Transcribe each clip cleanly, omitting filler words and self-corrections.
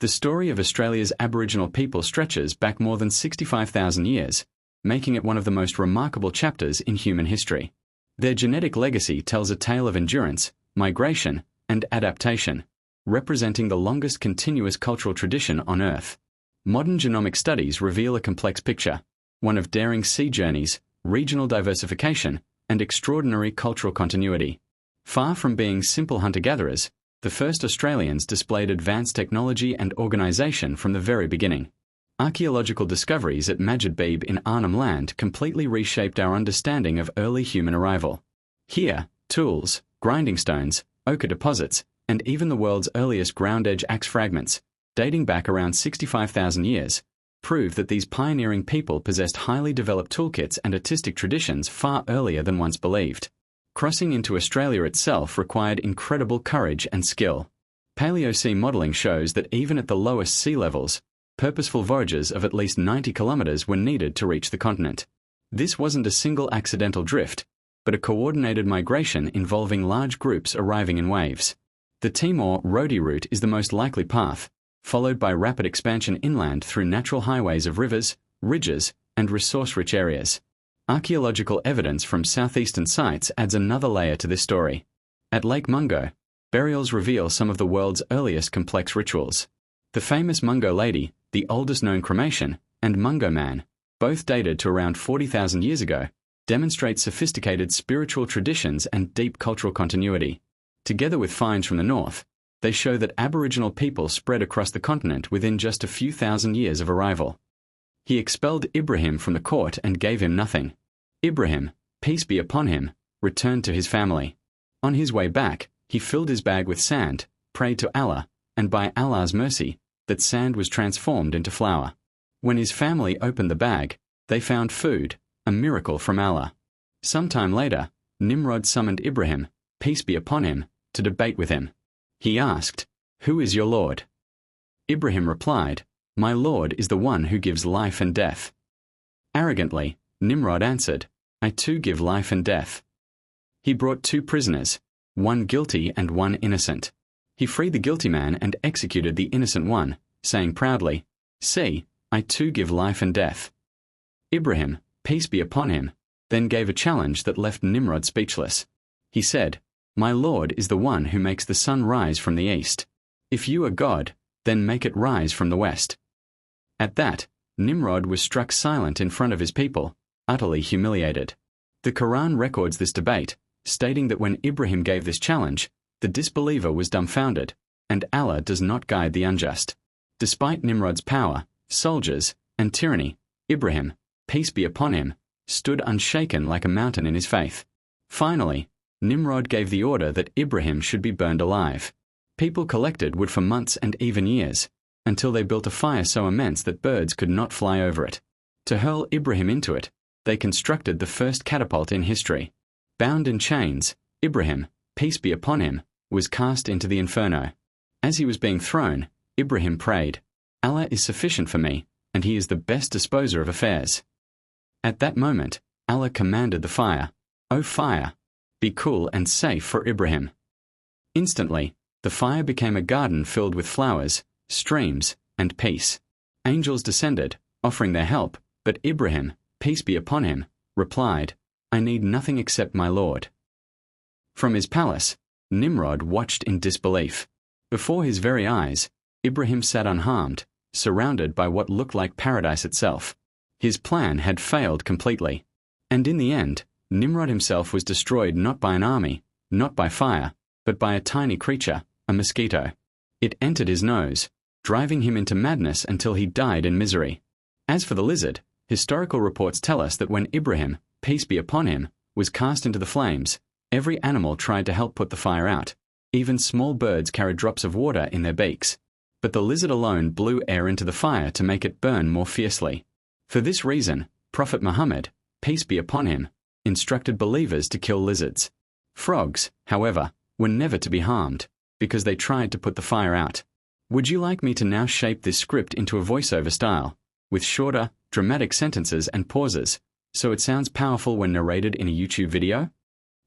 The story of Australia's Aboriginal people stretches back more than 65,000 years, making it one of the most remarkable chapters in human history. Their genetic legacy tells a tale of endurance, migration, and adaptation, representing the longest continuous cultural tradition on Earth. Modern genomic studies reveal a complex picture, one of daring sea journeys, regional diversification, and extraordinary cultural continuity. Far from being simple hunter-gatherers, the first Australians displayed advanced technology and organisation from the very beginning. Archaeological discoveries at Majid in Arnhem Land completely reshaped our understanding of early human arrival. Here, tools, grinding stones, ochre deposits, and even the world's earliest ground-edge axe fragments, dating back around 65,000 years, prove that these pioneering people possessed highly developed toolkits and artistic traditions far earlier than once believed. Crossing into Australia itself required incredible courage and skill. Paleo-sea modelling shows that even at the lowest sea levels, purposeful voyages of at least 90 kilometres were needed to reach the continent. This wasn't a single accidental drift, but a coordinated migration involving large groups arriving in waves. The Timor-Rodi route is the most likely path, followed by rapid expansion inland through natural highways of rivers, ridges, and resource-rich areas. Archaeological evidence from southeastern sites adds another layer to this story. At Lake Mungo, burials reveal some of the world's earliest complex rituals. The famous Mungo Lady, the oldest known cremation, and Mungo Man, both dated to around 40,000 years ago, demonstrate sophisticated spiritual traditions and deep cultural continuity. Together with finds from the north, they show that Aboriginal people spread across the continent within just a few thousand years of arrival. He expelled Ibrahim from the court and gave him nothing. Ibrahim, peace be upon him, returned to his family. On his way back, he filled his bag with sand, prayed to Allah, and by Allah's mercy, that sand was transformed into flour. When his family opened the bag, they found food, a miracle from Allah. Sometime later, Nimrod summoned Ibrahim, peace be upon him, to debate with him. He asked, "Who is your Lord?" Ibrahim replied, "My Lord is the one who gives life and death." Arrogantly, Nimrod answered, "I too give life and death." He brought two prisoners, one guilty and one innocent. He freed the guilty man and executed the innocent one, saying proudly, "See, I too give life and death." Ibrahim, peace be upon him, then gave a challenge that left Nimrod speechless. He said, "My Lord is the one who makes the sun rise from the east. If you are God, then make it rise from the west." At that, Nimrod was struck silent in front of his people, utterly humiliated. The Quran records this debate, stating that when Ibrahim gave this challenge, the disbeliever was dumbfounded, and Allah does not guide the unjust. Despite Nimrod's power, soldiers, and tyranny, Ibrahim, peace be upon him, stood unshaken like a mountain in his faith. Finally, Nimrod gave the order that Ibrahim should be burned alive. People collected wood for months and even years, until they built a fire so immense that birds could not fly over it. To hurl Ibrahim into it, they constructed the first catapult in history. Bound in chains, Ibrahim, peace be upon him, was cast into the inferno. As he was being thrown, Ibrahim prayed, "Allah is sufficient for me, and he is the best disposer of affairs." At that moment, Allah commanded the fire, "O fire, be cool and safe for Ibrahim." Instantly, the fire became a garden filled with flowers, streams, and peace. Angels descended, offering their help, but Ibrahim, peace be upon him, replied, "I need nothing except my Lord." From his palace, Nimrod watched in disbelief. Before his very eyes, Ibrahim sat unharmed, surrounded by what looked like paradise itself. His plan had failed completely. And in the end, Nimrod himself was destroyed not by an army, not by fire, but by a tiny creature, a mosquito. It entered his nose, driving him into madness until he died in misery. As for the lizard, historical reports tell us that when Ibrahim, peace be upon him, was cast into the flames, every animal tried to help put the fire out. Even small birds carried drops of water in their beaks. But the lizard alone blew air into the fire to make it burn more fiercely. For this reason, Prophet Muhammad, peace be upon him, instructed believers to kill lizards. Frogs, however, were never to be harmed, because they tried to put the fire out. Would you like me to now shape this script into a voiceover style, with shorter, dramatic sentences and pauses, so it sounds powerful when narrated in a YouTube video?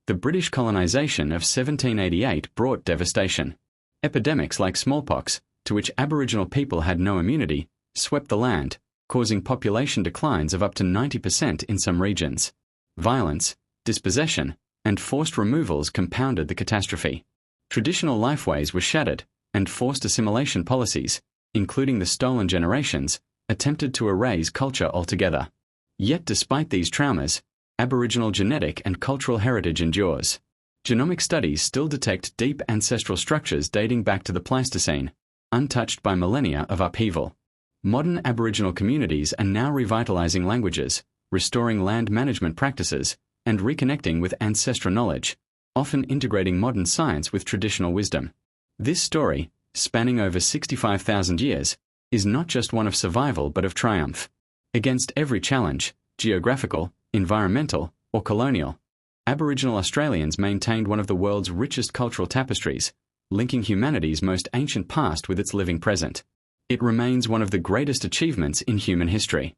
The British colonization of 1788 brought devastation. Epidemics like smallpox, to which Aboriginal people had no immunity, swept the land, causing population declines of up to 90% in some regions. Violence, dispossession, and forced removals compounded the catastrophe. Traditional lifeways were shattered, and forced assimilation policies, including the stolen generations, attempted to erase culture altogether. Yet despite these traumas, Aboriginal genetic and cultural heritage endures. Genomic studies still detect deep ancestral structures dating back to the Pleistocene, untouched by millennia of upheaval. Modern Aboriginal communities are now revitalizing languages, restoring land management practices, and reconnecting with ancestral knowledge, often integrating modern science with traditional wisdom. This story, spanning over 65,000 years, is not just one of survival but of triumph. Against every challenge, geographical, environmental, or colonial, Aboriginal Australians maintained one of the world's richest cultural tapestries, linking humanity's most ancient past with its living present. It remains one of the greatest achievements in human history.